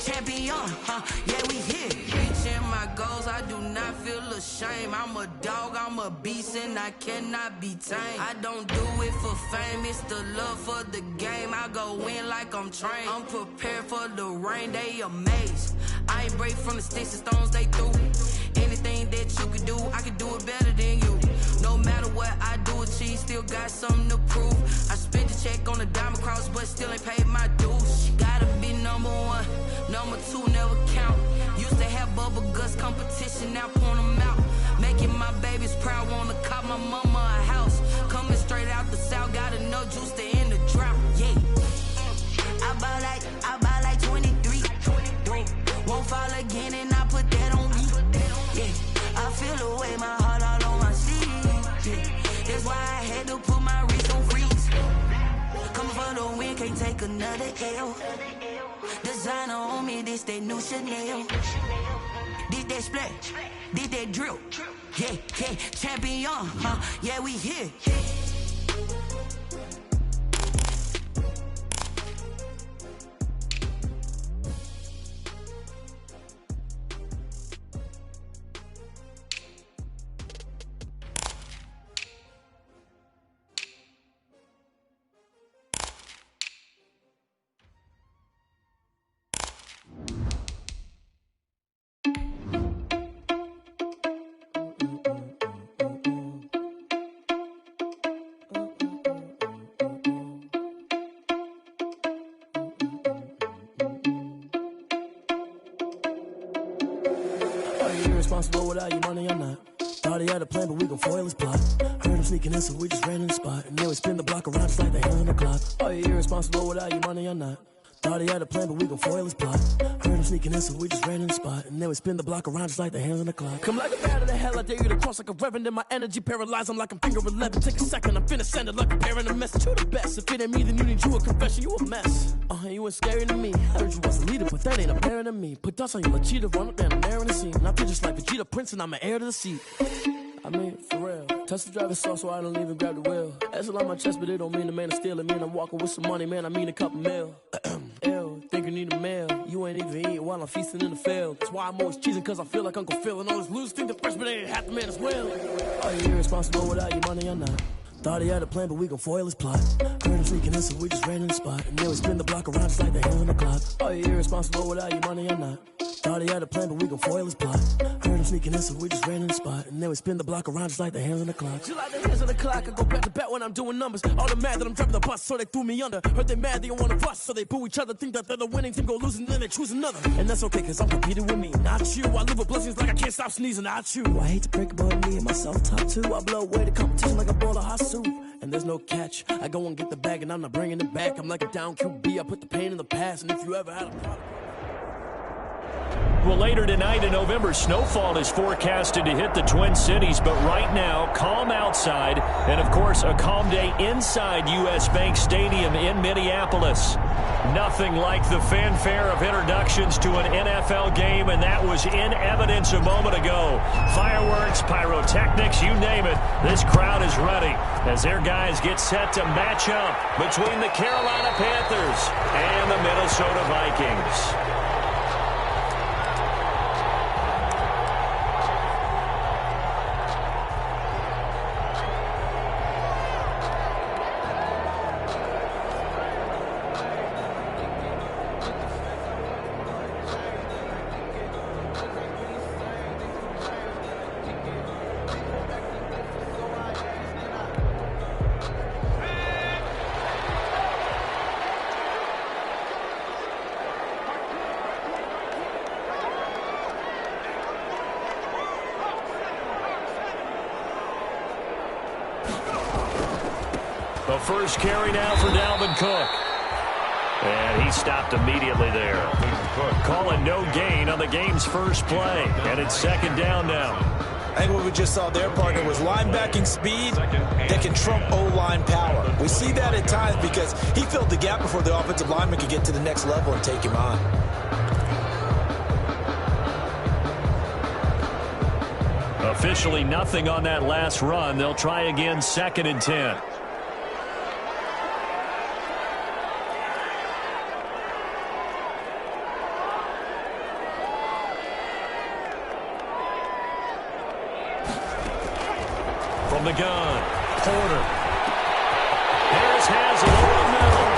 champion, yeah, we here. Reaching my goals, I do not feel ashamed. I'm a dog, I'm a beast, and I cannot be tamed. I don't do it for fame, it's the love for the game. I go in like I'm trained. I'm prepared for the rain, they amazed. I ain't break from the sticks and stones they threw. Anything that you could do, I could do it better than you. No matter what I do achieve, still got something to prove. I spent the check on the diamond cross, but still ain't paid my dues. Gotta be number one, number two never count. Used to have bubble guts competition, now point them out. Making my babies proud, wanna cop my mama a house. Coming straight out the south, got enough juice to end the drought. Yeah, I buy like 23. Won't fall again, and I put that on me. Yeah, I feel the way, my heart all on my sleeve. Yeah, that's why I had to put my wrist on freeze. Coming for the win, can't take another L. Designer on me, this that new Chanel. Did that splash, did that drill. Yeah, champion, yeah, we here. Irresponsible without your money, I'm not. Thought he had a plan, but we gon' foil his plot. Heard him sneaking in, so we just ran in the spot. And then we spin the block around just like the hands on the clock. Are you irresponsible without your money, I'm not. Thought he had a plan, but we gon' foil his plot. Heard him sneaking in, so we just ran in the spot. And then we spin the block around just like the hands on the clock. Come like a bat of the hell, I dare you to cross like a reverend. In my energy paralyzed, I'm like I'm finger 11. Take a second, I'm finna send it like a parent a message. You the best, if it ain't me, then you need you a confession. You a mess, you ain't scary to me. Heard you was a leader, but that ain't apparent to me. Put dust on you, like cheetah, run up down the air in the scene. And I feel just like Vegeta Prince, and I'm an heir to the seat. I mean, for real. Touch the driver's soft, so I don't even grab the wheel. That's on my chest, but it don't mean the man is stealing. Man, I'm walking with some money, man, I mean a couple mil. Ew, think you need a meal. You ain't even eating while I'm feasting in the field. That's why I'm always cheesing, cause I feel like Uncle Phil. And all those losers think the freshman ain't half the man as well. Are you irresponsible without your money or not? Thought he had a plan, but we gon' foil his plot. Heard him sneaking in, so we just ran in the spot. And then we spin the block around just like the hands on the clock. Are you irresponsible without your money or not? Thought he had a plan, but we gon' foil his plot. Heard him sneaking in, so we just ran in the spot. And then we spin the block around just like the hands on the clock. Just like the hands on the clock, I go back to back when I'm doing numbers. All the mad that I'm driving the bus, so they threw me under. Heard they mad, they don't wanna bust, so they boo each other. Think that they're the winning team, go losing, then they choose another. And that's okay, cause I'm competing with me, not you. I live with blessings like I can't stop sneezing, not you. I hate to break it, but me and myself top two. I blow away the competition like a bowl of hot soup. And there's no catch, I go and get the bag, and I'm not bringing it back. I'm like a down QB, I put the pain in the past. And if you ever had a problem. Well, later tonight in November, snowfall is forecasted to hit the Twin Cities, but right now, calm outside, and of course, a calm day inside U.S. Bank Stadium in Minneapolis. Nothing like the fanfare of introductions to an NFL game, and that was in evidence a moment ago. Fireworks, pyrotechnics, you name it, this crowd is ready as their guys get set to match up between the Carolina Panthers and the Minnesota Vikings. The first carry now for Dalvin Cook. And he stopped immediately there. Calling no gain on the game's first play. And it's second down now. I think what we just saw there, partner, was linebacking speed that can trump O-line power. We see that at times because he filled the gap before the offensive lineman could get to the next level and take him on. Officially nothing on that last run. They'll try again, 2nd and 10. From the gun, Porter. Harris has it over the middle.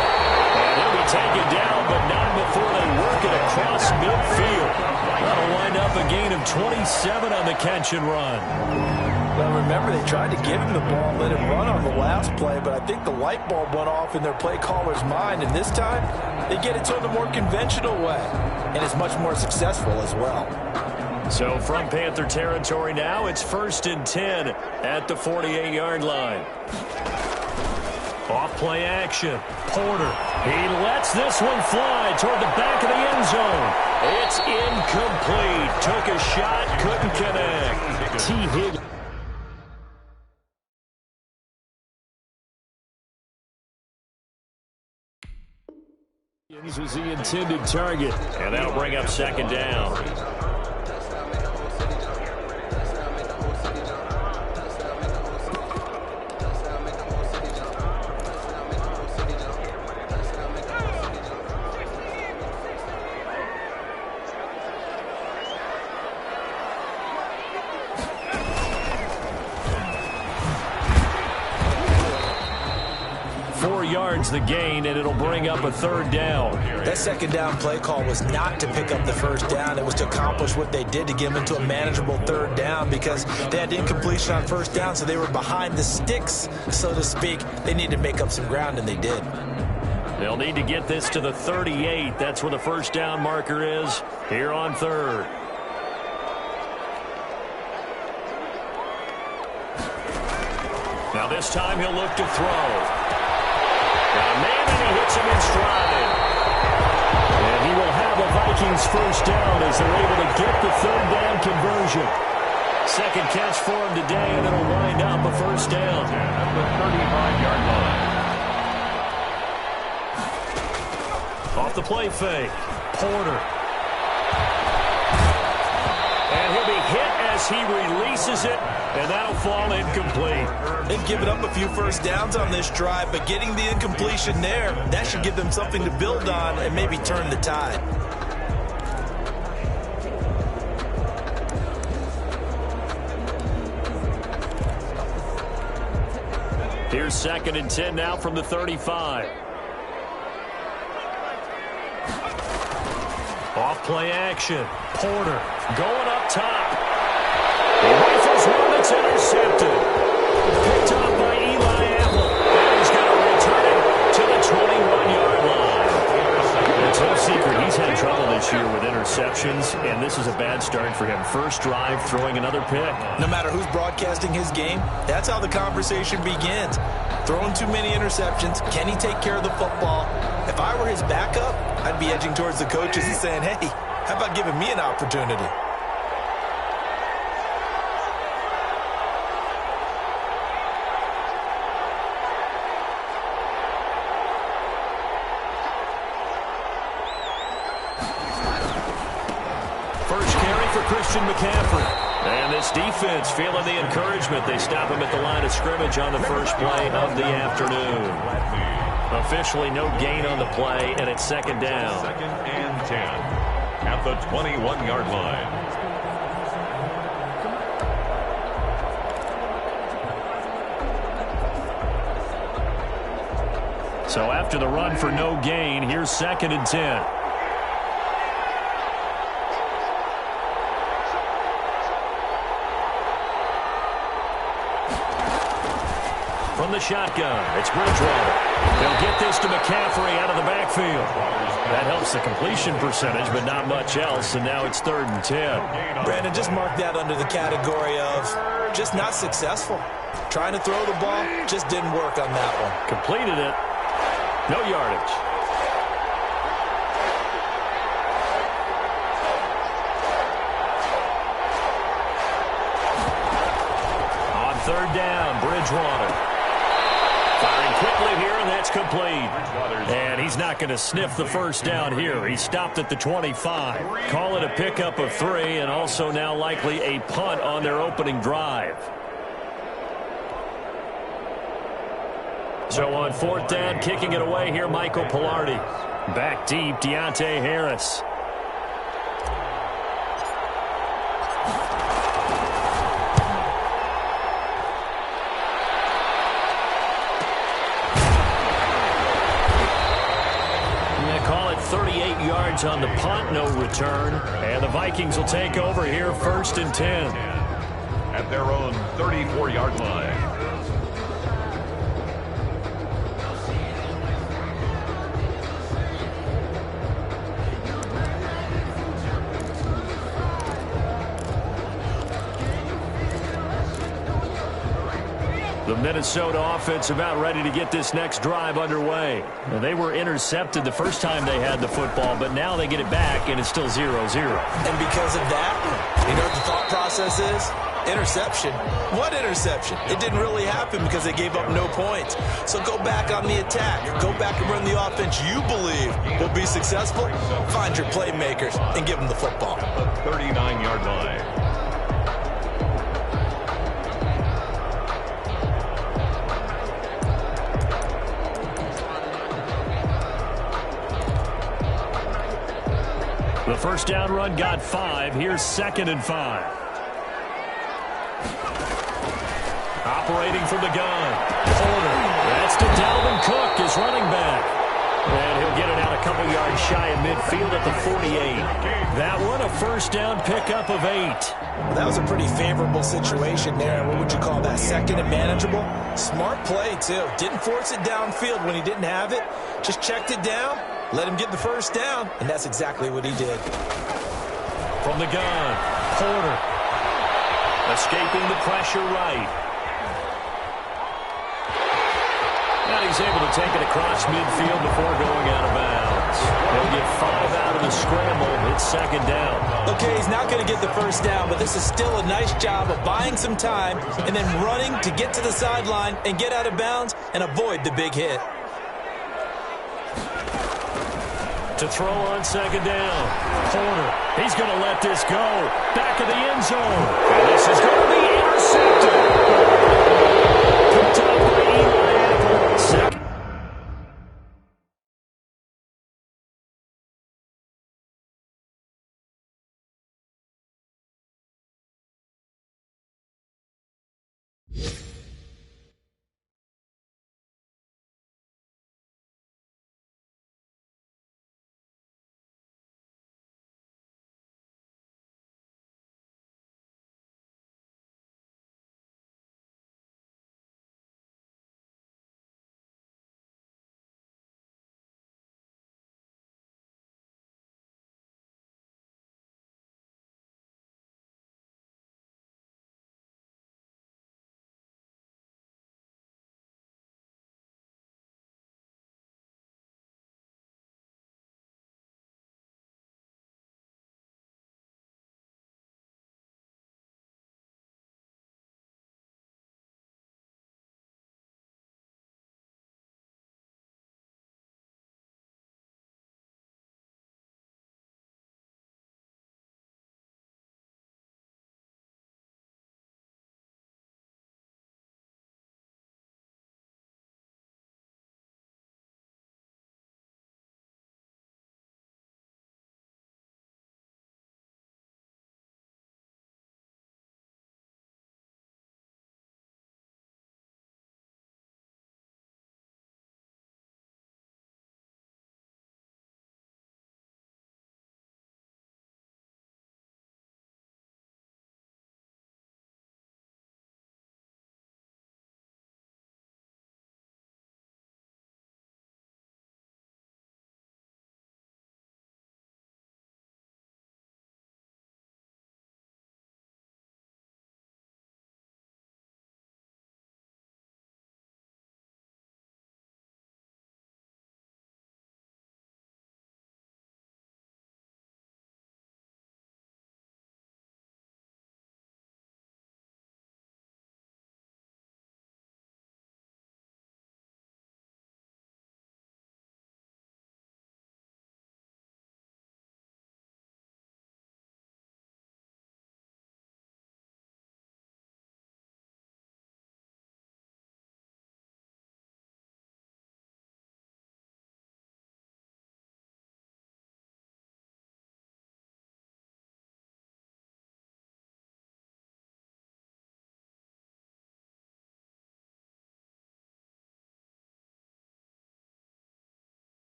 And he'll be taken down, but not before they work it across midfield. That'll wind up a gain of 27 on the catch and run. Well, remember, they tried to give him the ball, let him run on the last play, but I think the light bulb went off in their play caller's mind, and this time they get it to him the more conventional way, and it's much more successful as well. So from Panther territory now, it's 1st and 10 at the 48-yard line. Off play action. Porter. He lets this one fly toward the back of the end zone. It's incomplete. Took a shot, couldn't connect. T. Higgins. Was the intended target, and that'll bring up 2nd down. 4 yards the gain, and it'll bring up a 3rd down. That 2nd down play call was not to pick up the 1st down. It was to accomplish what they did to get them into a manageable 3rd down because they had incompletion on 1st down, so they were behind the sticks, so to speak. They needed to make up some ground, and they did. They'll need to get this to the 38. That's where the 1st down marker is here on 3rd. Now this time he'll look to throw. Got a man, and he hits him in stride. And he will have a Vikings 1st down as they're able to get the 3rd down conversion. 2nd catch for him today, and it'll wind up a 1st down. At the 35-yard line. Off the play fake. Porter. And he'll be hit as he releases it, and that'll fall incomplete. They've given up a few 1st downs on this drive, but getting the incompletion there, that should give them something to build on and maybe turn the tide. Here's 2nd and 10 now from the 35. Off play action. Porter going up top. He rifles one that's intercepted. Picked up by Eli Apple. And he's going to return it to the 21-yard line. It's no secret he's had trouble this year with interceptions, and this is a bad start for him. 1st drive, throwing another pick. No matter who's broadcasting his game, that's how the conversation begins. Throwing too many interceptions. Can he take care of the football? If I were his backup, I'd be edging towards the coaches and saying, hey, how about giving me an opportunity? First carry for Christian McCaffrey. And this defense feeling the encouragement. They stop him at the line of scrimmage on the first play of the afternoon. Officially no gain on the play, and it's 2nd down. 2nd and 10 at the 21-yard line. So after the run for no gain, here's 2nd and 10. From the shotgun, it's Bridgewater. They'll get this to McCaffrey out of the backfield. That helps the completion percentage, but not much else, and now it's 3rd and 10. Brandon, just mark that under the category of just not successful. Trying to throw the ball, just didn't work on that one. Completed it. No yardage. On 3rd down, Bridgewater. Firing quickly here, and that's complete. And he's not going to sniff the 1st down here. He stopped at the 25. Call it a pickup of 3, and also now likely a punt on their opening drive. So on 4th down, kicking it away here, Michael Pilardi. Back deep, Deontay Harris. 38 yards on the punt, no return. And the Vikings will take over here 1st and 10. At their own 34-yard line. The Minnesota offense about ready to get this next drive underway. Now, they were intercepted the first time they had the football, but now they get it back, and it's still 0-0. And because of that, you know what the thought process is? Interception. What interception? It didn't really happen because they gave up no points. So go back on the attack. Go back and run the offense you believe will be successful. Find your playmakers and give them the football. The 39-yard line. The first down run got 5. Here's 2nd and 5. Operating from the gun. Porter. That's to Dalvin Cook, his running back. And he'll get it out a couple yards shy of midfield at the 48. That one a first down pickup of 8. Well, that was a pretty favorable situation there. What would you call that? 2nd and manageable? Smart play, too. Didn't force it downfield when he didn't have it. Just checked it down. Let him get the first down, and that's exactly what he did. From the gun, Porter. Escaping the pressure right. And he's able to take it across midfield before going out of bounds. They'll get 5 out of the scramble. It's 2nd down. Okay, he's not going to get the first down, but this is still a nice job of buying some time and then running to get to the sideline and get out of bounds and avoid the big hit. To throw on 2nd down. Porter. He's going to let this go. Back of the end zone. And this is going to be intercepted. Picked up by Eli Apple. Second.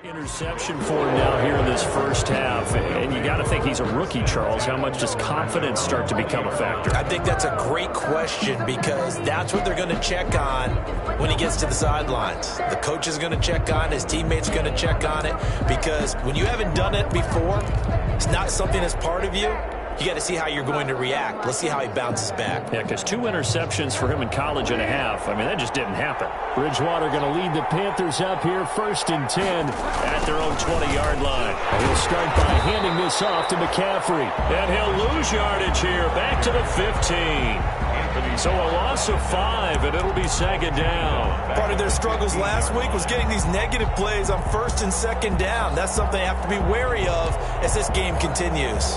Interception for him now here in this first half. And you got to think he's a rookie, Charles. How much does confidence start to become a factor? I think that's a great question because that's what they're going to check on when he gets to the sidelines. The coach is going to check on, his teammates are going to check on it, because when you haven't done it before, it's not something that's part of you. You got to see how you're going to react. Let's see how he bounces back. Yeah, because 2 interceptions for him in college and a half. I mean, that just didn't happen. Bridgewater going to lead the Panthers up here, 1st and 10 at their own 20-yard line. And he'll start by handing this off to McCaffrey. And he'll lose yardage here, back to the 15. So a loss of 5, and it'll be 2nd down. Part of their struggles last week was getting these negative plays on 1st and 2nd down. That's something they have to be wary of as this game continues.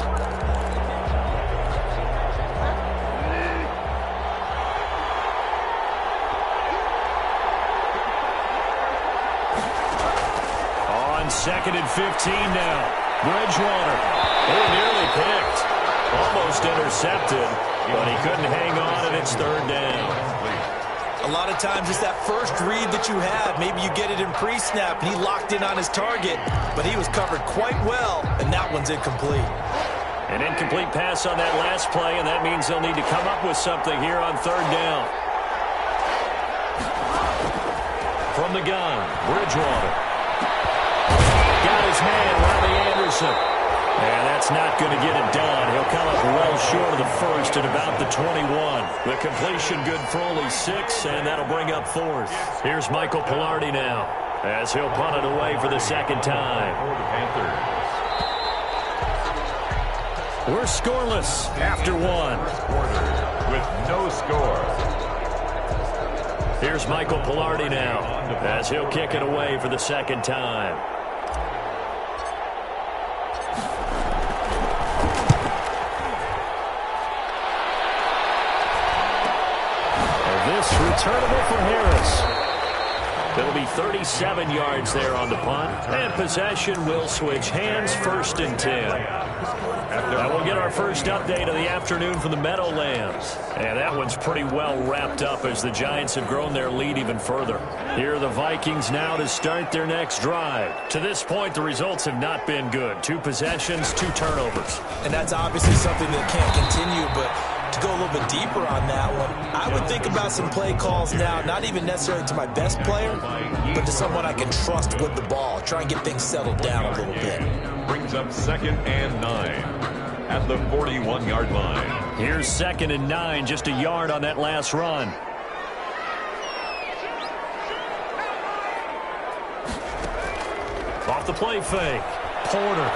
On 2nd and 15 now. Bridgewater. Nearly picked. Almost intercepted, but he couldn't hang on, and it's 3rd down. A lot of times it's that first read that you have. Maybe you get it in pre-snap, and he locked in on his target, but he was covered quite well, and that one's incomplete. An incomplete pass on that last play, and that means they'll need to come up with something here on 3rd down. From the gun, Bridgewater. Got his man, Robbie Anderson. And that's not going to get it done. He'll come up well short of the first at about the 21. The completion good for only 6, and that'll bring up 4th. Here's Michael Pilardi now, as he'll punt it away for the 2nd time. We're scoreless after 1. With no score. Here's Michael Pilardi now, as he'll kick it away for the 2nd time. Returnable for Harris. It'll be 37 yards there on the punt. And possession will switch hands, 1st and 10. Now we'll get our first update of the afternoon from the Meadowlands. And that one's pretty well wrapped up as the Giants have grown their lead even further. Here are the Vikings now to start their next drive. To this point, the results have not been good. 2 possessions, 2 turnovers. And that's obviously something that can't continue, but to go a little bit deeper on that one, I would think about some play calls now, not even necessarily to my best player, but to someone I can trust with the ball. Try and get things settled down a little bit. Brings up 2nd and 9 at the 41-yard line. Here's 2nd and 9, just a yard on that last run. Off the play fake. Porter.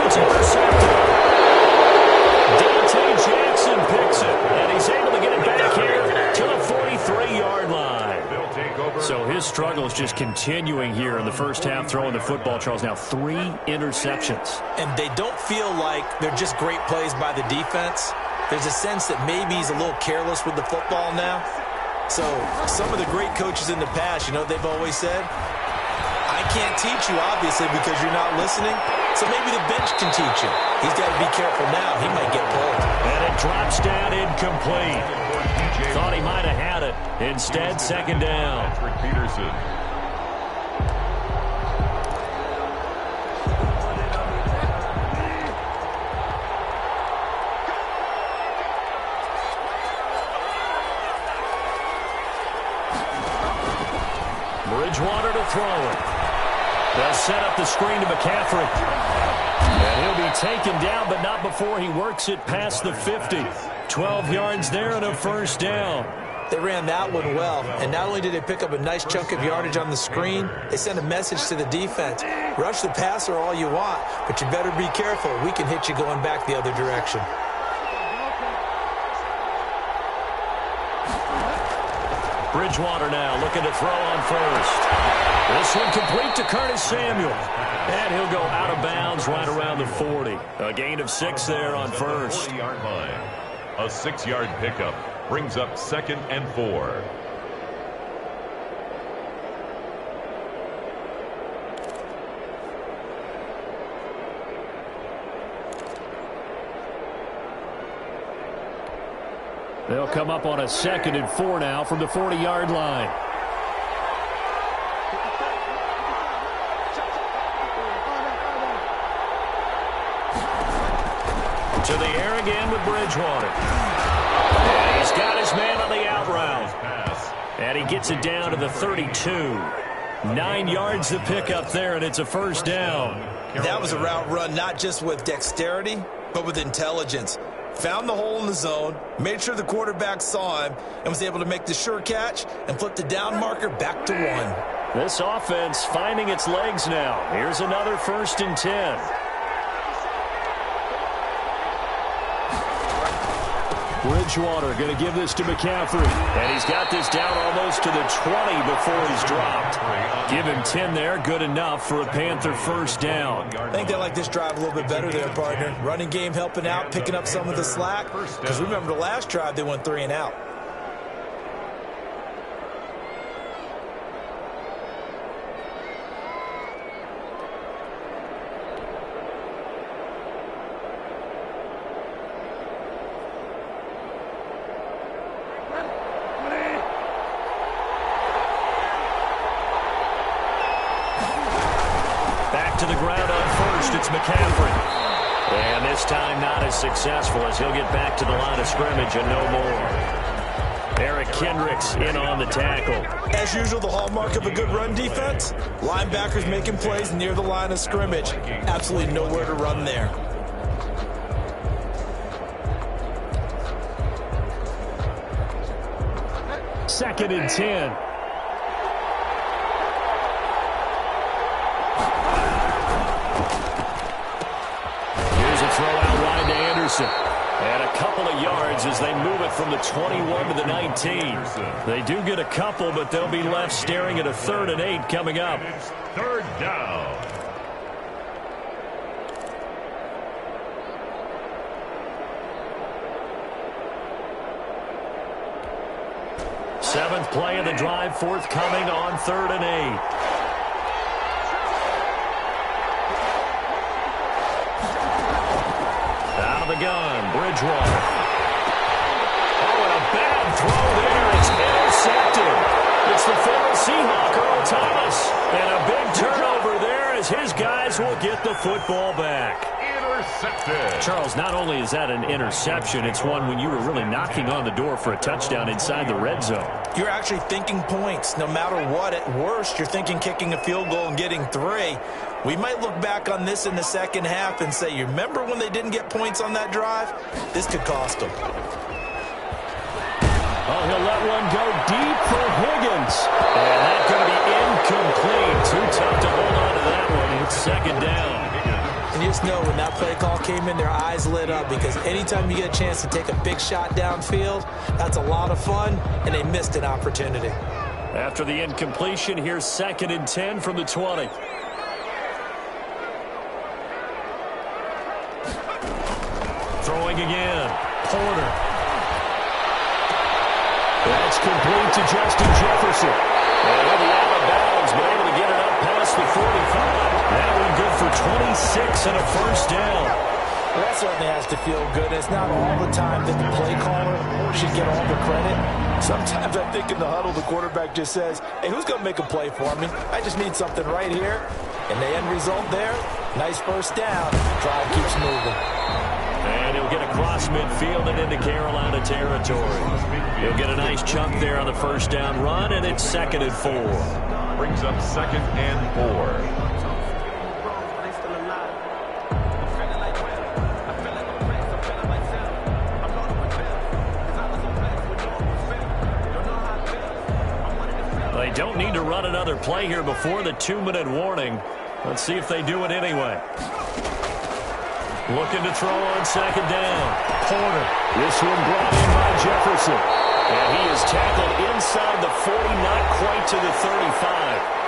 It's intercepted. Dante Jackson picks it, and he's able to get it back here to the 43-yard line. So his struggle is just continuing here in the first half, throwing the football, Charles. Now 3 interceptions. And they don't feel like they're just great plays by the defense. There's a sense that maybe he's a little careless with the football now. So some of the great coaches in the past, you know, they've always said, I can't teach you, obviously, because you're not listening. So maybe the bench can teach him. He's got to be careful now. He might get pulled. And it drops down incomplete. Thought he might have had it. Instead, 2nd down. Peterson. Bridgewater to throw it. They'll set up the screen to McCaffrey. And he'll be taken down, but not before he works it past the 50. 12 yards there and a 1st down. They ran that one well, and not only did they pick up a nice chunk of yardage on the screen, they sent a message to the defense. Rush the passer all you want, but you better be careful. We can hit you going back the other direction. Bridgewater now looking to throw on 1st. This one complete to Curtis Samuel. And he'll go out of bounds right around the 40. A gain of 6 there on 1st. 40-yard line. A 6-yard pickup brings up 2nd and 4. They'll come up on a 2nd and 4 now from the 40-yard line. To the air again with Bridgewater. And he's got his man on the out route. And he gets it down to the 32. 9 yards to pick up there, and it's a first down. That was a route run not just with dexterity, but with intelligence. Found the hole in the zone, made sure the quarterback saw him, and was able to make the sure catch and flip the down marker back to 1. This offense finding its legs now. Here's another 1st and 10. Bridgewater going to give this to McCaffrey. And he's got this down almost to the 20 before he's dropped. Give him 10 there. Good enough for a Panther first down. I think they like this drive a little bit better there, partner. Running game helping out, picking up some of the slack. Because remember the last drive, they went 3 and out. To the ground on first, it's McCaffrey. And this time not as successful as he'll get back to the line of scrimmage and no more. Eric Kendricks in on the tackle. As usual, the hallmark of a good run defense, linebackers making plays near the line of scrimmage. Absolutely nowhere to run there. Second and 10. Throw out wide to Anderson. And a couple of yards as they move it from the 21 to the 19. They do get a couple, but they'll be left staring at a 3rd and 8 coming up. It's 3rd down. Seventh play of the drive forthcoming on 3rd and 8. Out of the gun, Bridgewater. Oh, and a bad throw there. It's intercepted. It's the former Seahawk, Earl Thomas. And a big turnover there as his guys will get the football back. Intercepted. Charles, not only is that an interception, it's one when you were really knocking on the door for a touchdown inside the red zone. You're actually thinking points. No matter what, at worst, you're thinking kicking a field goal and getting 3. We might look back on this in the second half and say, you remember when they didn't get points on that drive? This could cost them. Oh, he'll let one go deep for Higgins. And that's going to be incomplete. Too tough to hold on to that one. It's 2nd down. And you just know when that play call came in, their eyes lit up because anytime you get a chance to take a big shot downfield, that's a lot of fun, and they missed an opportunity. After the incompletion, here's 2nd and 10 from the 20. Throwing again. Porter. That's complete to Justin Jefferson. And he'll be out of bounds, but able to get it up past the 45. That one good for 26 and a first down. Well, that certainly has to feel good. It's not all the time that the play caller should get all the credit. Sometimes I think in the huddle, the quarterback just says, hey, who's going to make a play for me? I just need something right here. And the end result there, nice first down. Drive keeps moving. And he'll get across midfield and into Carolina territory. He'll get a nice chunk there on the first down run, and it's 2nd and 4. Brings up 2nd and 4. They don't need to run another play here before the 2-minute warning. Let's see if they do it anyway. Looking to throw on 2nd down. Porter. This one brought in by Jefferson. And he is tackled inside the 40, not quite to the 35.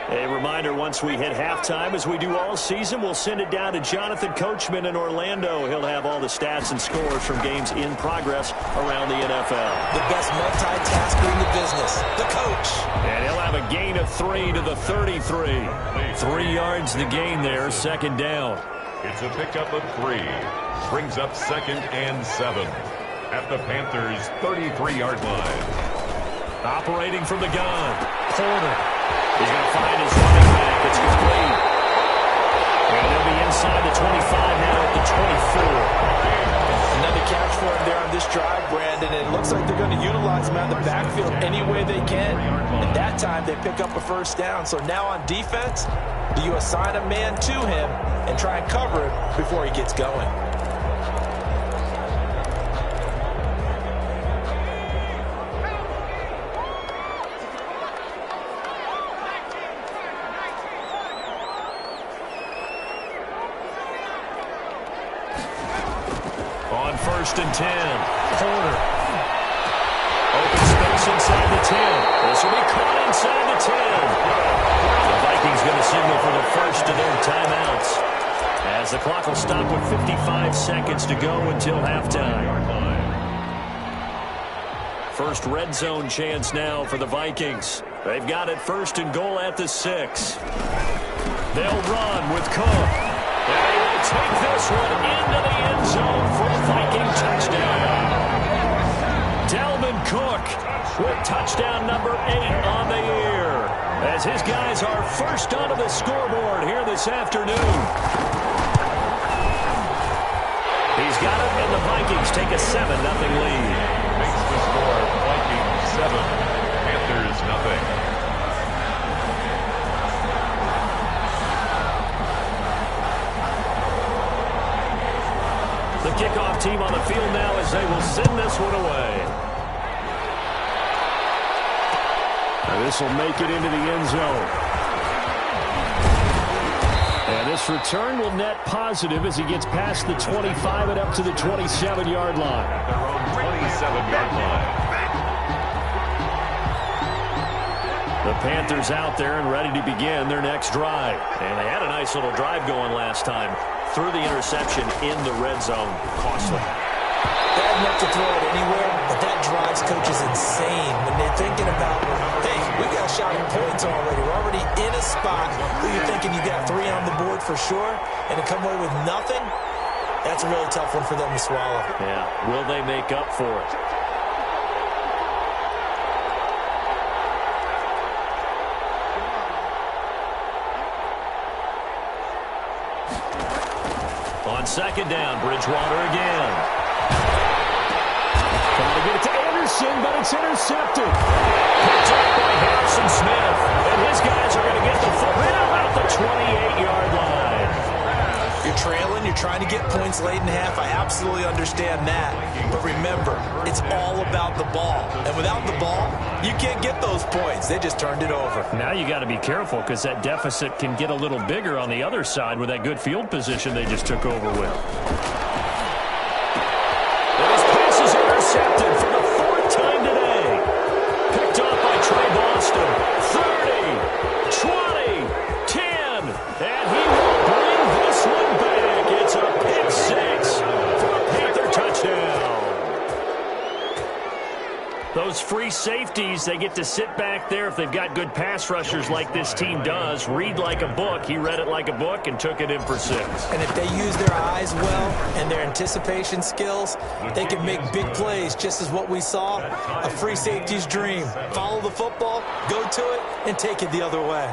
A reminder reminder, once we hit halftime, as we do all season, we'll send it down to Jonathan Coachman in Orlando. He'll have all the stats and scores from games in progress around the NFL. The best multitasker in the business, the coach. And he'll have a gain of 3 to the 33. 3 yards the gain there, second down. It's a pickup of 3. Brings up 2nd and 7 at the Panthers' 33-yard line. Operating from the gun, Porter. He's going to find his running back. It's complete. And they'll be inside the 25 now at the 24. Another catch for him there on this drive, Brandon. And it looks like they're going to utilize him out of the backfield any way they can. And that time they pick up a first down. So now on defense, do you assign a man to him and try and cover him before he gets going? On 1st and 10, Porter. Open space inside the 10. This will be caught inside the 10. The Vikings going to signal for the first of their timeouts, as the clock will stop with 55 seconds to go until halftime. First red zone chance now for the Vikings. They've got it 1st and goal at the 6. They'll run with Cook. They will take this one into the end zone for a Viking touchdown. Dalvin Cook with touchdown number 8 on the year, as his guys are first onto the scoreboard here this afternoon. He's got it, and the Vikings take a 7-0 lead. Makes the score Vikings 7, Panthers nothing. The kickoff team on the field now as they will send this one away. And this will make it into the end zone. And this return will net positive as he gets past the 25 and up to the 27-yard line. At their own 27-yard line. The Panthers out there and ready to begin their next drive. And they had a nice little drive going last time. Through the interception in the red zone. Costly. Bad enough to throw it anywhere, but that drives coaches insane when they're thinking about, hey, we got a shot at points already. We're already in a spot where you're thinking you got 3 on the board for sure, and to come away with nothing, that's a really tough one for them to swallow. Yeah, will they make up for it? On 2nd down, Bridgewater again. Trying to get it to Anderson, but it's intercepted. Picked up by Harrison Smith. And his guys are going to get the football out the 28-yard line. You're trailing, you're trying to get points late in half. I absolutely understand that. But remember, it's all about the ball. And without the ball, you can't get those points. They just turned it over. Now you got to be careful because that deficit can get a little bigger on the other side with that good field position they just took over with. And his pass is intercepted for the 4th time today. Picked off by Trey Boston. 30, 20, 10, and he will bring this one back. It's a pick 6 for a Panther touchdown. Those free safeties, they get to sit back there if they've got good pass rushers like this team does. Read like a book. He read it like a book and took it in for 6. And if they use their eyes well and their anticipation skills, they can make big plays, just as what we saw, a free safety's dream. Follow the football, go to it, and take it the other way.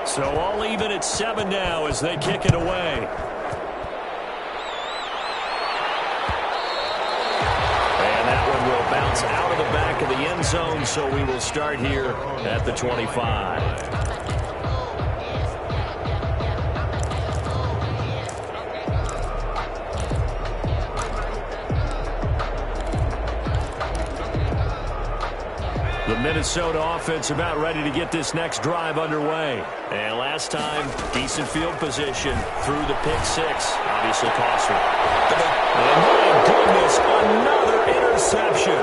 So all even at 7 now as they kick it away. And that one will bounce out of the back of the end zone, so we will start here at the 25. The Minnesota offense about ready to get this next drive underway. And last time, decent field position through the pick six. Obviously costly. And my goodness, another interception.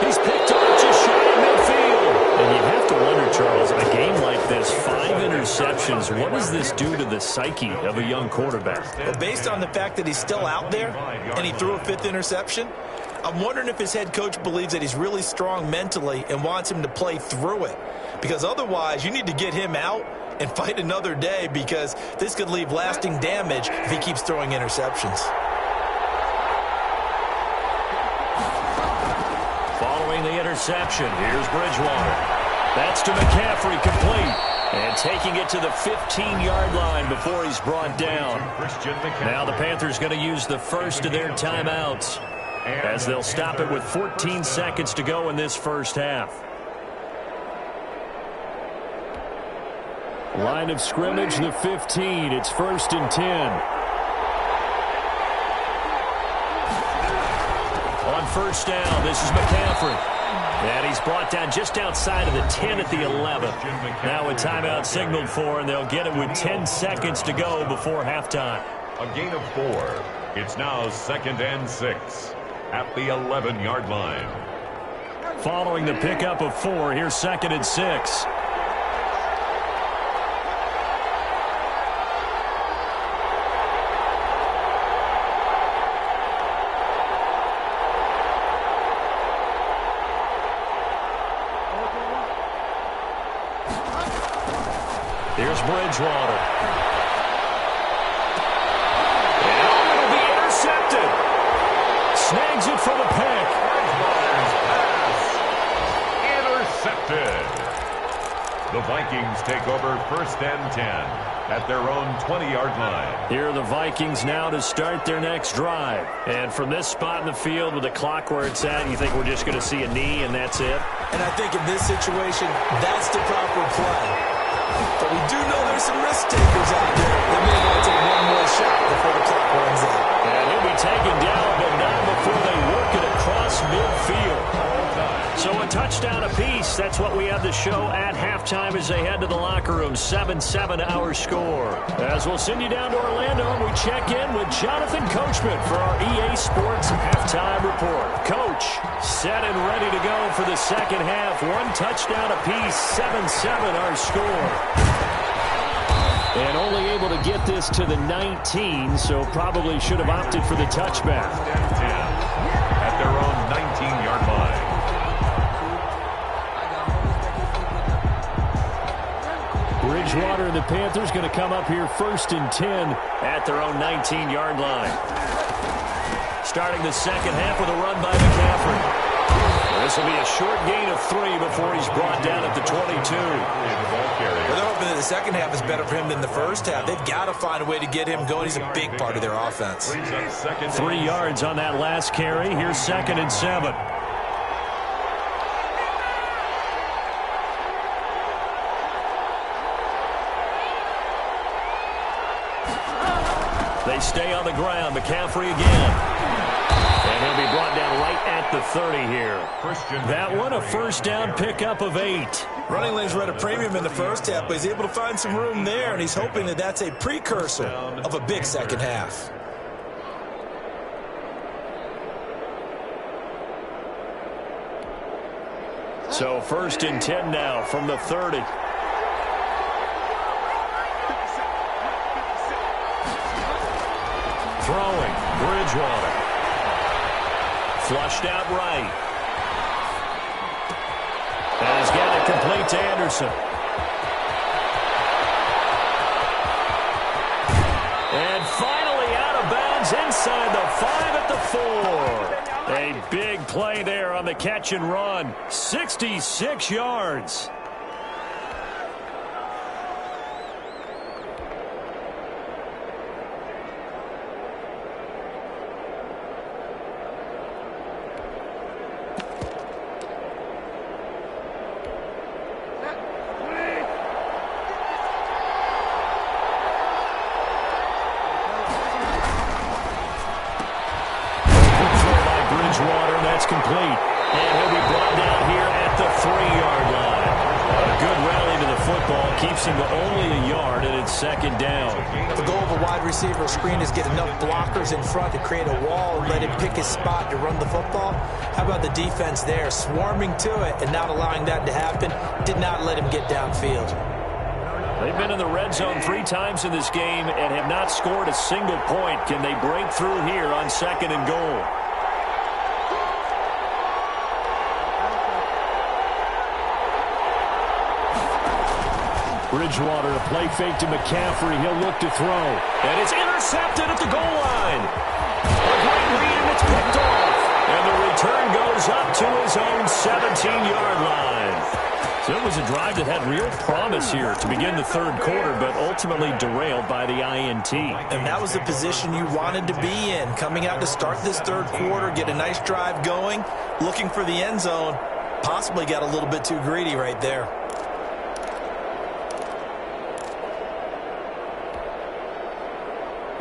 He's picked off just shy of midfield. And you have to wonder, Charles, in a game like this, 5 interceptions, what does this do to the psyche of a young quarterback? Well, based on the fact that he's still out there and he threw a 5th interception, I'm wondering if his head coach believes that he's really strong mentally and wants him to play through it. Because otherwise, you need to get him out and fight another day, because this could leave lasting damage if he keeps throwing interceptions. Following the interception, here's Bridgewater. That's to McCaffrey, complete. And taking it to the 15-yard line before he's brought down. Now the Panthers going to use the first of their timeouts, as they'll stop it with 14 seconds to go in this first half. Line of scrimmage, the 15. It's 1st and 10. On first down, this is McCaffrey. And he's brought down just outside of the 10 at the 11. Now a timeout signaled for, and they'll get it with 10 seconds to go before halftime. A gain of 4. It's now 2nd and 6 at the 11-yard line. Following the pickup of 4, here's 2nd and 6. Here's Bridgewater. And it'll be intercepted. Snags it for the pick. Bridgewater's pass. Intercepted. The Vikings take over 1st and 10 at their own 20-yard line. Here are the Vikings now to start their next drive. And from this spot in the field with the clock where it's at, you think we're just going to see a knee and that's it? And I think in this situation, that's the proper play. But we do know there's some risk takers out there that may want to take one more shot before the clock runs out. And he'll be taken down, but not before they work it across midfield. So a touchdown apiece. That's what we have to show at halftime as they head to the locker room. 7-7 our score. As we'll send you down to Orlando, and we check in with Jonathan Coachman for our EA Sports halftime report. Coach, set and ready to go for the second half. 1 touchdown apiece. 7-7 our score. And only able to get this to the 19, so probably should have opted for the touchback. At their own 19-yard line. Bridgewater and the Panthers going to come up here 1st and 10 at their own 19-yard line. Starting the second half with a run by McCaffrey. This will be a short gain of 3 before he's brought down at the 22. Well, they're hoping that the second half is better for him than the first half. They've got to find a way to get him going. He's a big part of their offense. 3 yards on that last carry. Here's 2nd and 7. They stay on the ground. McCaffrey again. And he'll be brought down right at the 30 here. That one, a first down pickup of 8. Running lanes were at a premium in the first half, but he's able to find some room there, and he's hoping that that's a precursor of a big second half. So 1st and 10 now from the 30. Throwing, Bridgewater. Flushed out right. And he's got it complete to Anderson. And finally out of bounds inside the 5 at the 4. A big play there on the catch and run. 66 yards. Complete. And he'll be brought down here at the 3. keeps him to only a yard, and it's second down. The goal of a wide receiver screen is get enough blockers in front to create a wall and let him pick his spot to run the football. How about the defense there, swarming to it and not allowing that to happen? Did not let him get downfield. They've been in the red zone 3 times in this game and have not scored a single point. Can they break through here on second and goal? Bridgewater, a play fake to McCaffrey. He'll look to throw. And it's intercepted at the goal line. A great read, and it's picked off. And the return goes up to his own 17-yard line. So it was a drive that had real promise here to begin the third quarter, but ultimately derailed by the INT. And that was the position you wanted to be in. Coming out to start this third quarter, get a nice drive going, looking for the end zone. Possibly got a little bit too greedy right there.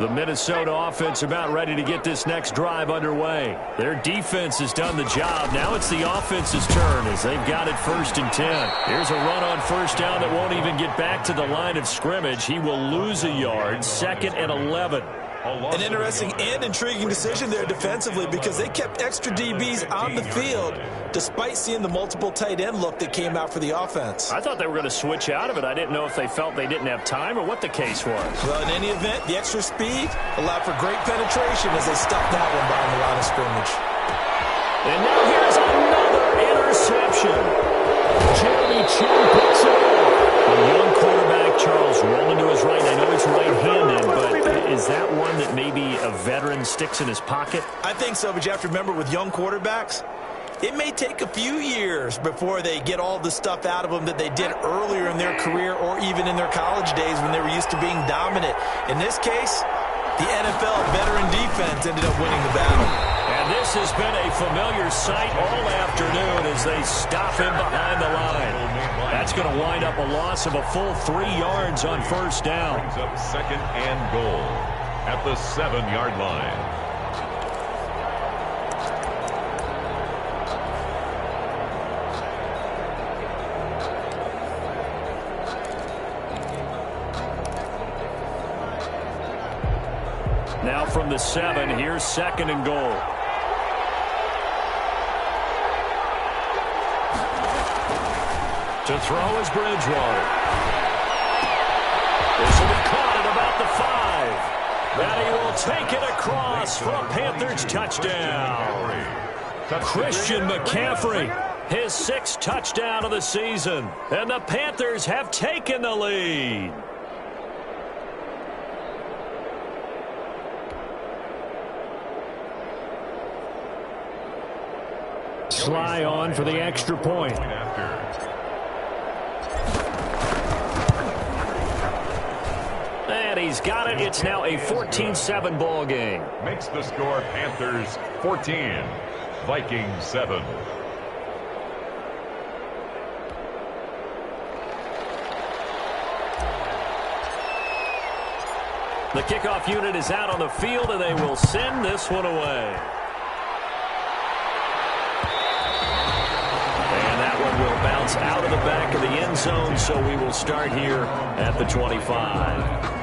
The Minnesota offense about ready to get this next drive underway. Their defense has done the job. Now it's the offense's turn as they've got it 1st and 10. Here's a run on 1st down that won't even get back to the line of scrimmage. He will lose a yard, 2nd and 11. An interesting and intriguing decision there defensively because they kept extra DBs on the field despite seeing the multiple tight end look that came out for the offense. I thought they were going to switch out of it. I didn't know if they felt they didn't have time or what the case was. Well, in any event, the extra speed allowed for great penetration as they stuffed that one behind the line of scrimmage. And now here's another interception. Jeremy Chin picks it up. A young quarterback, Charles, rolling to his right. I know he's right-handed, but is that one that maybe a veteran sticks in his pocket? I think so, but you have to remember with young quarterbacks, it may take a few years before they get all the stuff out of them that they did earlier in their career or even in their college days when they were used to being dominant. In this case, the NFL veteran defense ended up winning the battle. And this has been a familiar sight all afternoon as they stop him behind the line. That's going to wind up a loss of a full 3 yards on 1st down. Brings up 2nd and goal at the 7-yard line. Now from the 7, here's 2nd and goal. To throw is Bridgewater. This will be caught at about the 5. And he will take it across for a Panthers touchdown. Christian McCaffrey, his 6th touchdown of the season. And the Panthers have taken the lead. Sly on for the extra point. And he's got it. It's now a 14-7 ball game. Makes the score Panthers 14, Vikings 7. The kickoff unit is out on the field, and they will send this one away. Will bounce out of the back of the end zone, so we will start here at the 25.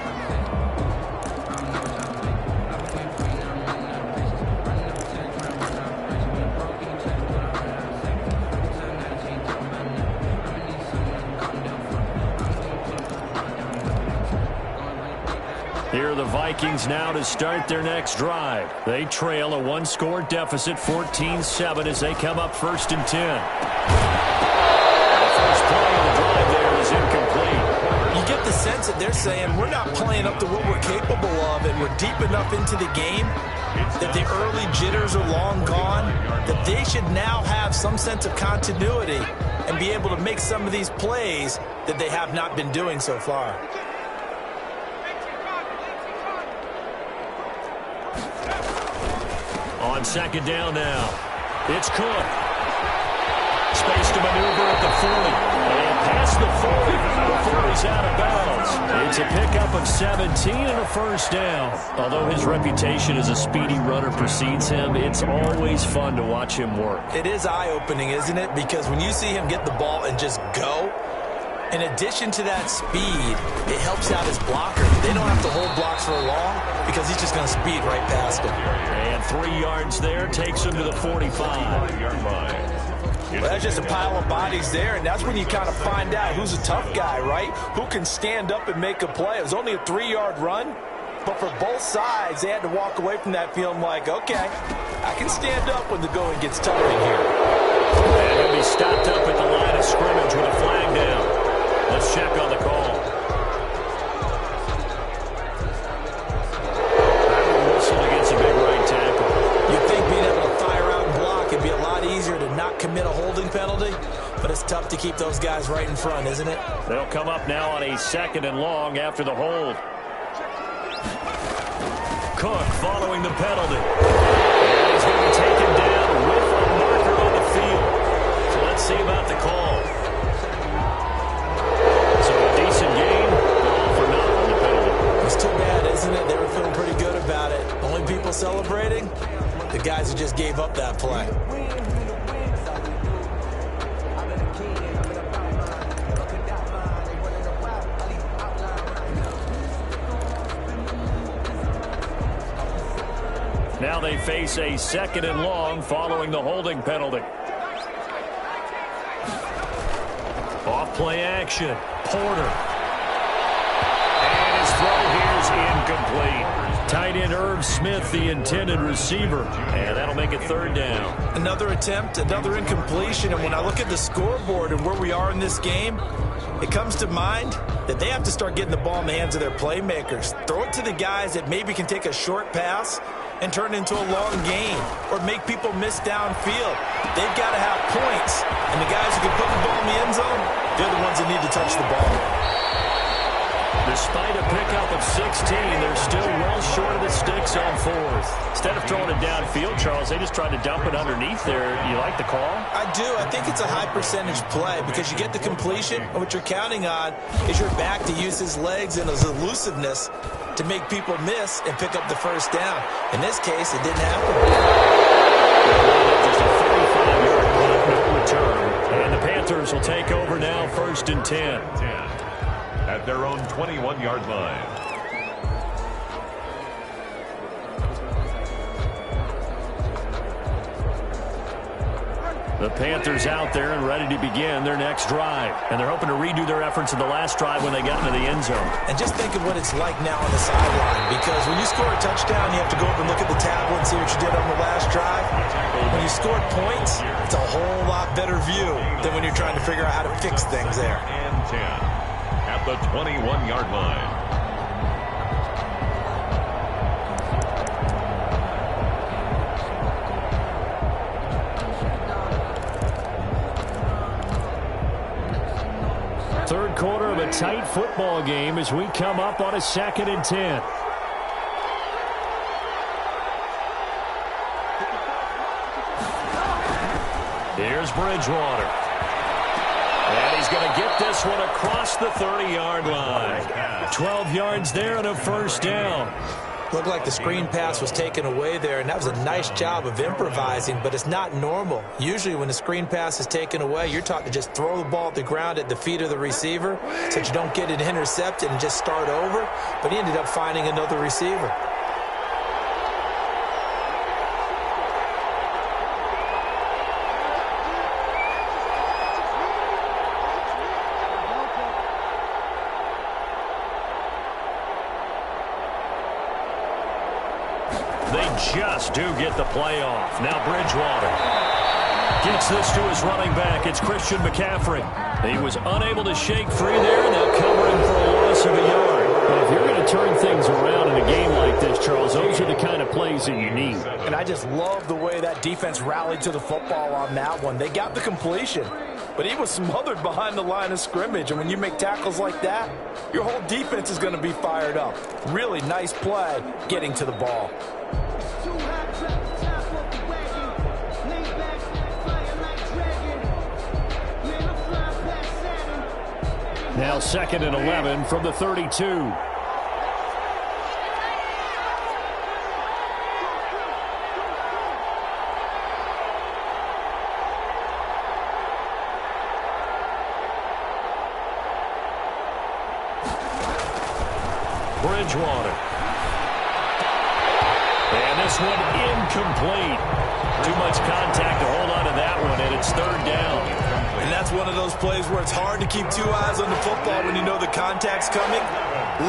Here are the Vikings now to start their next drive. They trail a 1-score deficit, 14-7, as they come up 1st and 10. First play of the drive there is incomplete. You get the sense that they're saying we're not playing up to what we're capable of, and we're deep enough into the game that the early jitters are long gone, that they should now have some sense of continuity and be able to make some of these plays that they have not been doing so far. On 2nd down now, it's Cook. Space to maneuver at the 40. And past the 40 before he's out of bounds. It's a pickup of 17 and a 1st down. Although his reputation as a speedy runner precedes him, it's always fun to watch him work. It is eye-opening, isn't it? Because when you see him get the ball and just go, In addition to that speed, it helps out his blocker. They don't have to hold blocks for long because he's just going to speed right past him. And 3 yards there takes him to the 45-yard line. Well, that's just a pile of bodies there, and that's when you kind of find out who's a tough guy, right? Who can stand up and make a play. It was only a 3-yard run, but for both sides, they had to walk away from that feeling like, okay, I can stand up when the going gets tough in here. And he'll be stopped up at the line of scrimmage with a flag down. Let's check on the call. Whistle against a big right tackle. You'd think being able to fire out and block, it'd be a lot easier to not commit a holding penalty, but it's tough to keep those guys right in front, isn't it? They'll come up now on a 2nd and long after the hold. Cook following the penalty. And he's going to be taken down with a marker on the field. So let's see about the call. So a decent game, but all for naught on the penalty. It's too bad, isn't it? They were feeling pretty good about it. Only people celebrating? The guys who just gave up that play. Now they face a 2nd and long following the holding penalty. Off play action. Porter. And his throw here is incomplete. Tight end Irv Smith, the intended receiver. And that'll make it 3rd down. Another attempt, another incompletion. And when I look at the scoreboard and where we are in this game, it comes to mind that they have to start getting the ball in the hands of their playmakers. Throw it to the guys that maybe can take a short pass and turn it into a long gain or make people miss downfield. They've got to have points. And the guys who can put the ball in the end zone, they're the ones that need to touch the ball. Despite a pickup of 16, they're still well short of the sticks on 4th. Instead of throwing it downfield, Charles, they just tried to dump it underneath there. You like the call? I do. I think it's a high percentage play because you get the completion, and what you're counting on is your back to use his legs and his elusiveness to make people miss and pick up the 1st down. In this case, it didn't happen. Just a 35-yard punt, no return. And the Panthers will take over now, 1st and 10. At their own 21-yard line. The Panthers out there and ready to begin their next drive. And they're hoping to redo their efforts in the last drive when they got into the end zone. And just think of what it's like now on the sideline, because when you score a touchdown, you have to go up and look at the tablet and see what you did on the last drive. When you scored points, it's a whole lot better view than when you're trying to figure out how to fix things there. And 10 at the 21-yard line. Third quarter of a tight football game as we come up on a 2nd and 10. Here's Bridgewater. And he's going to get this one across the 30-yard line. 12 yards there and a 1st down. Looked like the screen pass was taken away there, and that was a nice job of improvising, but it's not normal. Usually when the screen pass is taken away, you're taught to just throw the ball at the ground at the feet of the receiver so that you don't get it intercepted and just start over, but he ended up finding another receiver. They just do get the play off. Now Bridgewater gets this to his running back. It's Christian McCaffrey. He was unable to shake free there, and they'll cover him for a loss of a yard. But if you're going to turn things around in a game like this, Charles, those are the kind of plays that you need. And I just love the way that defense rallied to the football on that one. They got the completion, but he was smothered behind the line of scrimmage. And when you make tackles like that, your whole defense is going to be fired up. Really nice play getting to the ball. Now 2nd and 11 from the 32. Bridgewater. And this one incomplete. Too much contact to hold on to that one, and it's third down. And that's one of those plays where it's hard to keep two eyes on the football when you know the contact's coming,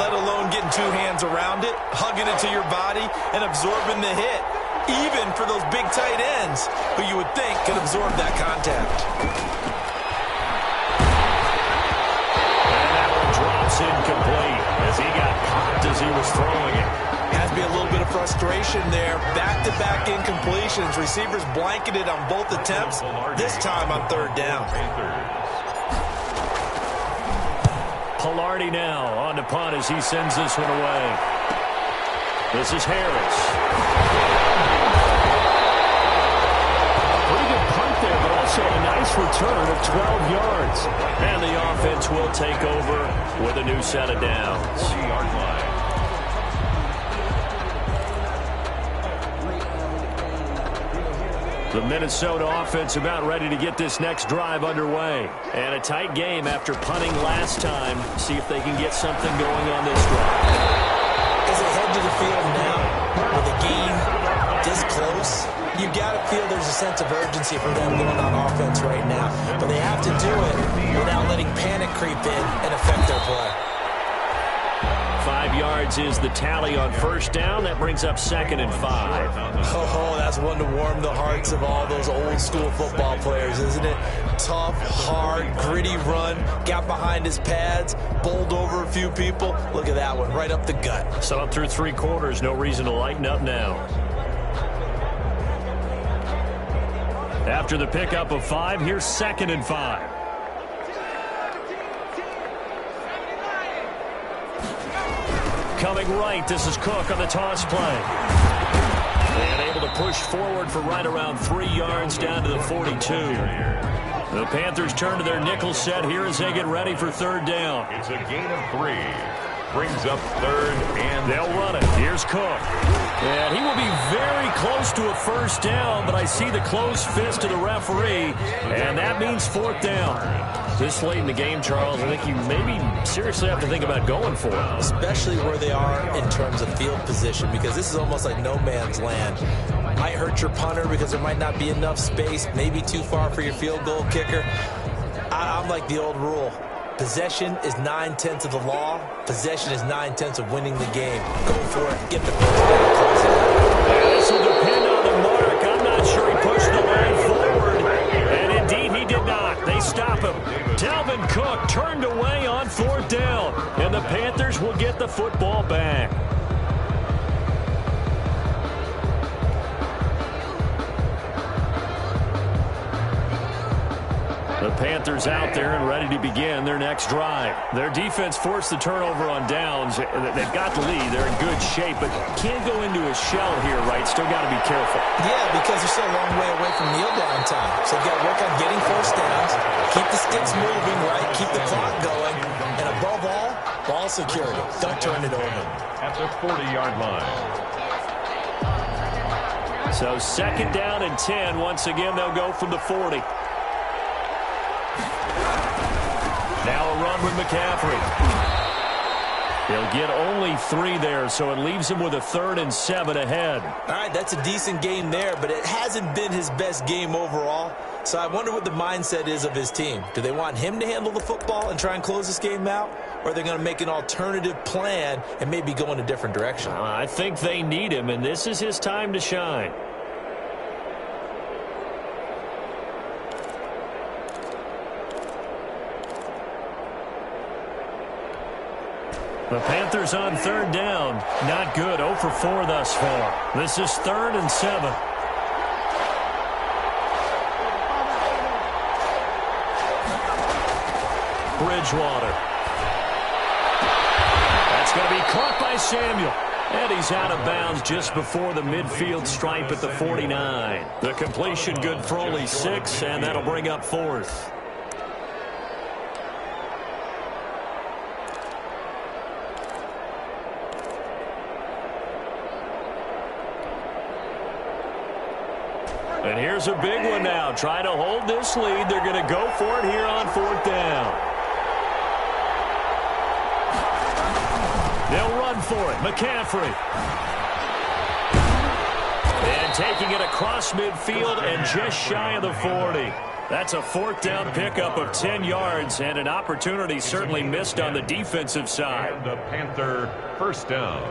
let alone getting two hands around it, hugging it to your body, and absorbing the hit, even for those big tight ends who you would think could absorb that contact. And that one drops incomplete as he got popped as he was throwing it. Has to be a little bit of frustration there. Back-to-back incompletions. Receivers blanketed on both attempts, this time on third down. Pilardi now on the punt as he sends this one away. This is Harris. Pretty good punt there, but also a nice return of 12 yards. And the offense will take over with a new set of downs. 40-yard line. The Minnesota offense about ready to get this next drive underway. And a tight game after punting last time. See if they can get something going on this drive. As they head to the field now, with a game this close, you got to feel there's a sense of urgency for them going on offense right now. But they have to do it without letting panic creep in and affect their play. 5 yards is the tally on first down. That brings up 2nd and 5. Oh, that's one to warm the hearts of all those old school football players, isn't it? Tough, hard, gritty run. Got behind his pads, bowled over a few people. Look at that one, right up the gut. So up through 3 quarters, no reason to lighten up now. After the pickup of 5, here's 2nd and 5. Coming right, this is Cook on the toss play. And able to push forward for right around 3 yards down to the 42. The Panthers turn to their nickel set here as they get ready for third down. It's a gain of 3. Brings up 3rd and they'll run it. Here's Cook. And he will be very close to a first down, but I see the closed fist of the referee, and that means 4th down. This late in the game, Charles, I think you maybe seriously have to think about going for it. Especially where they are in terms of field position, because this is almost like no man's land. Might hurt your punter because there might not be enough space, maybe too far for your field goal kicker. I'm like the old rule. Possession is 9/10 of the law. Possession is 9/10 of winning the game. Go for it. Get the first down. This will depend on the mark. I'm not sure he pushed the line forward. And indeed, he did not. They stop him. Dalvin Cook turned away on 4th down. And the Panthers will get the football back. The Panthers out there and ready to begin their next drive. Their defense forced the turnover on downs. They've got the lead. They're in good shape, but can't go into a shell here, right? Still got to be careful. Yeah, because they're still a long way away from kneel down time. So they've got to work on getting first downs, keep the sticks moving, right? Keep the clock going. And above all, ball security. Don't turn it over. at the 40-yard line. So 2nd down and 10. Once again, they'll go from the 40. Now a run with McCaffrey. He'll get only 3 there, so it leaves him with a 3rd and 7 ahead. All right, that's a decent game there, but it hasn't been his best game overall. So I wonder what the mindset is of his team. Do they want him to handle the football and try and close this game out? Or are they going to make an alternative plan and maybe go in a different direction? I think they need him, and this is his time to shine. The Panthers on 3rd down. Not good. 0 for 4 thus far. This is 3rd and 7. Bridgewater. That's going to be caught by Samuel. And he's out of bounds just before the midfield stripe at the 49. The completion good for only 6, and that'll bring up 4th. And here's a big one now. Trying to hold this lead. They're going to go for it here on 4th down. They'll run for it. McCaffrey. And taking it across midfield and just shy of the 40. That's a 4th down pickup of 10 yards and an opportunity certainly missed on the defensive side. And the Panther 1st down.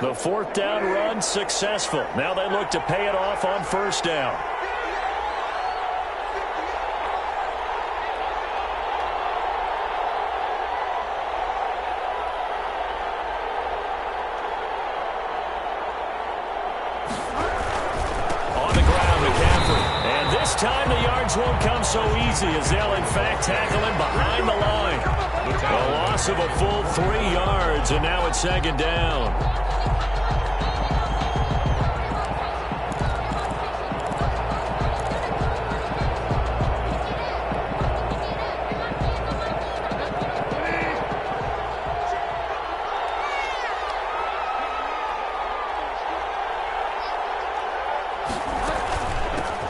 The 4th down run successful. Now they look to pay it off on 1st down. Time the yards won't come so easy as they'll in fact tackle him behind the line. A loss of a full 3 yards, and now it's 2nd down.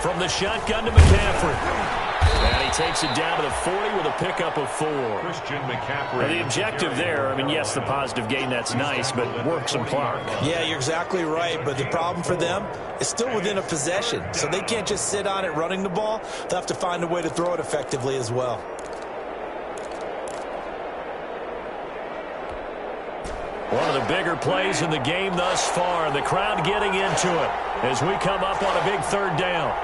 From the shotgun to McCaffrey. And he takes it down to the 40 with a pickup of 4. Christian McCaffrey. And the objective there, I mean, yes, the positive gain, that's nice, but work some clock. Yeah, you're exactly right, but the problem for them is still within a possession, so they can't just sit on it running the ball. They'll have to find a way to throw it effectively as well. One of the bigger plays in the game thus far. The crowd getting into it as we come up on a big 3rd down.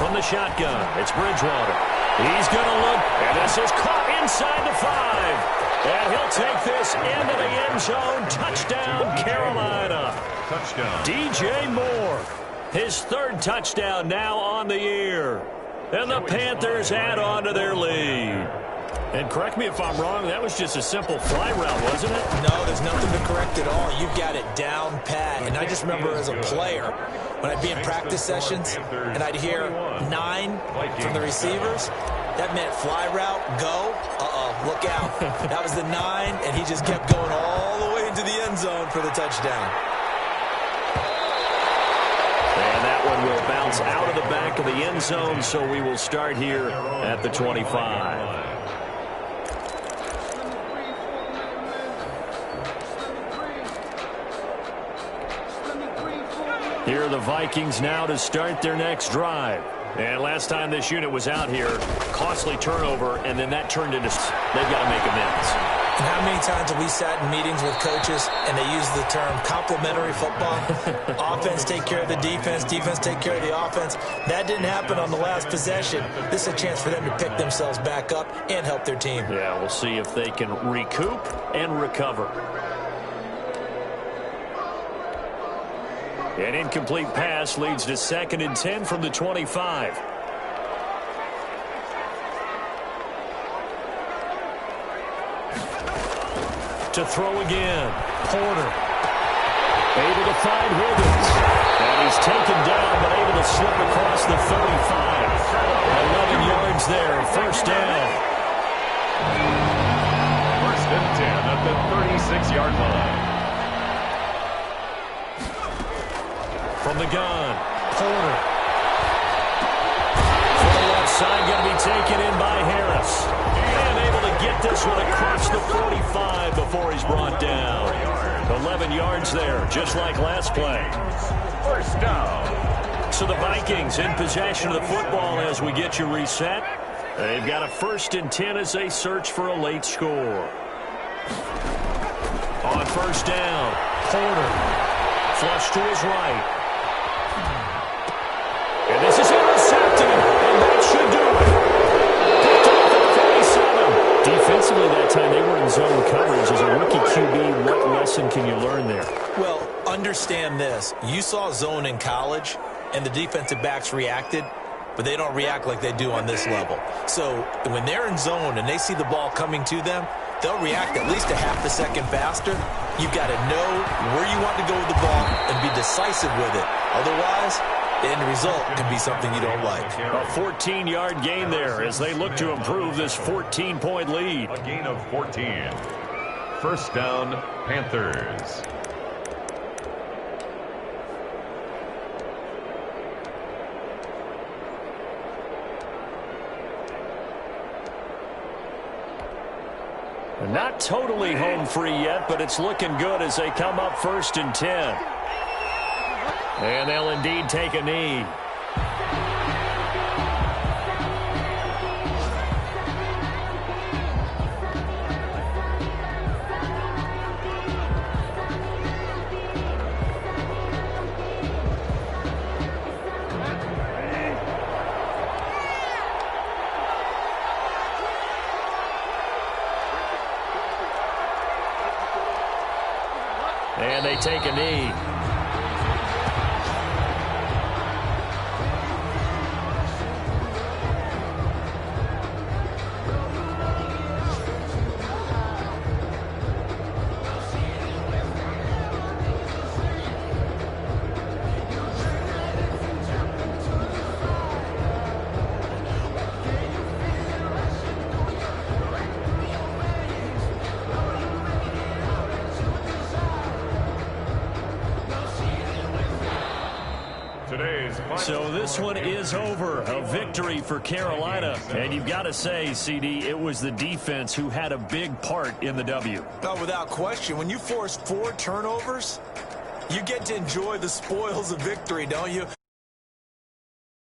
From the shotgun, it's Bridgewater. He's going to look, and this is caught inside the 5. And he'll take this into the end zone. Touchdown, Carolina. Touchdown. DJ Moore, his 3rd touchdown now on the year. And the Panthers add on to their lead. And correct me if I'm wrong, that was just a simple fly route, wasn't it? No, there's nothing to correct at all. You've got it down pat. And I just remember as a player, when I'd be in practice sessions and I'd hear 9 from the receivers, that meant fly route, go, look out. That was the 9, and he just kept going all the way into the end zone for the touchdown. And that one will bounce out of the back of the end zone, so we will start here at the 25. Here are the Vikings now to start their next drive. And last time this unit was out here, costly turnover, and then that turned into they've got to make amends. And how many times have we sat in meetings with coaches and they use the term complementary football? Offense take care of the defense, defense take care of the offense. That didn't happen on the last possession. This is a chance for them to pick themselves back up and help their team. Yeah, we'll see if they can recoup and recover. An incomplete pass leads to 2nd and 10 from the 25. To throw again. Porter. Able to find Wiggins. And he's taken down, but able to slip across the 35. 11 yards there. 1st down. 1st and 10 at the 36-yard line. From the gun, Porter. For the left side, going to be taken in by Harris. And able to get this one across the 45 before he's brought down. 11 yards there, just like last play. 1st down. So the Vikings in possession of the football as we get you reset. They've got a 1st and 10 as they search for a late score. On 1st down, Porter. Flush to his right. And this is intercepted, and that should do it. Picked off at 47. Defensively that time, they were in zone coverage. As a rookie QB, what lesson can you learn there? Well, understand this. You saw zone in college, and the defensive backs reacted, but they don't react like they do on this level. So when they're in zone and they see the ball coming to them, they'll react at least a half a second faster. You've got to know where you want to go with the ball and be decisive with it. Otherwise, the end result can be something you don't like. A 14-yard gain there as they look to improve this 14-point lead. A gain of 14. 1st down, Panthers. Not totally home free yet, but it's looking good as they come up 1st and 10. And they'll indeed take a knee. And they take a knee. So this one is over. A victory for Carolina. And you've got to say, CD, it was the defense who had a big part in the W. No, without question. When you force 4 turnovers, you get to enjoy the spoils of victory, don't you?